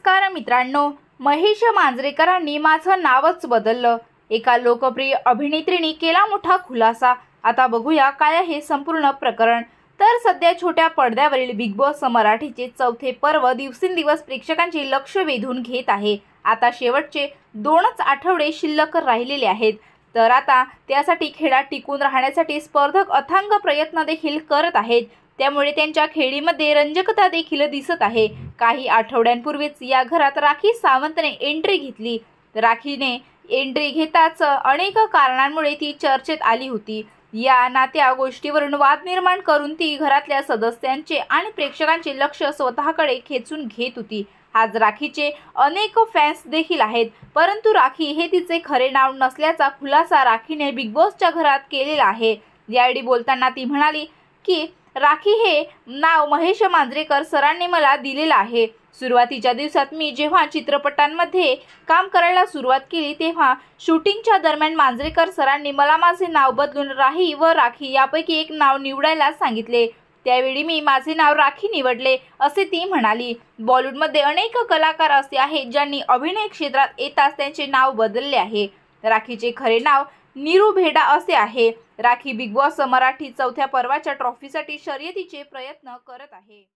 नमस्कार मित्रांनो, महेश मांजरेकरांनी माझं नावच बदललं. एका लोकप्रिय अभिनेत्रीने केला मोठा खुलासा. आता बघूया काय आहे संपूर्ण प्रकरण. तर सध्या छोट्या पडद्यावरील बिग बॉस मराठीचे चौथे पर्व दिवसेंदिवस प्रेक्षकांचे लक्ष वेधून घेत आहे. आता शेवटचे 2च आठवडे शिल्लक राहिलेले आहेत. तर आता त्यासाठी खेळात टिकून राहण्यासाठी स्पर्धक अथांग प्रयत्न देखील करत आहेत. त्यामुळे त्यांच्या खेळीमध्ये रंजकता देखील दिसत आहे. काही आठवड्यांपूर्वीच या घरात राखी सावंतने एंट्री घेतली. राखीने एंट्री घेताच अनेक कारणांमुळे ती चर्चेत आली होती. या नात्या गोष्टीवरून वाद निर्माण करून ती घरातल्या सदस्यांचे आणि प्रेक्षकांचे लक्ष स्वतःकडे खेचून घेत होती. आज राखीचे अनेक फॅन्स देखील आहेत, परंतु राखी हे तिचे खरे नाव नसल्याचा खुलासा राखीने बिग बॉसच्या घरात केलेला आहे. यावेळी बोलताना ती म्हणाली की राखी हे नाव महेश मांजरेकर सरांनी मला दिलेलं आहे. सुरुवातीच्या दिवसात मी जेव्हा चित्रपटांमध्ये काम करायला सुरुवात केली तेव्हा शूटिंगच्या दरम्यान मांजरेकर सरांनी मला माझे नाव बदलून राही व राखी यापैकी एक नाव निवडायला सांगितले. त्यावेळी मी माझे नाव राखी निवडले, असे ती म्हणाली. बॉलिवूडमध्ये अनेक कलाकार असे आहेत ज्यांनी अभिनय क्षेत्रात येताच त्यांचे नाव बदलले आहे. राखीचे खरे नाव नीरू भेडा असे आहे. राखी बिग बॉस मराठी चौथ्या पर्वाच्या ट्रॉफीसाठी शर्यतीचे प्रयत्न करत आहे.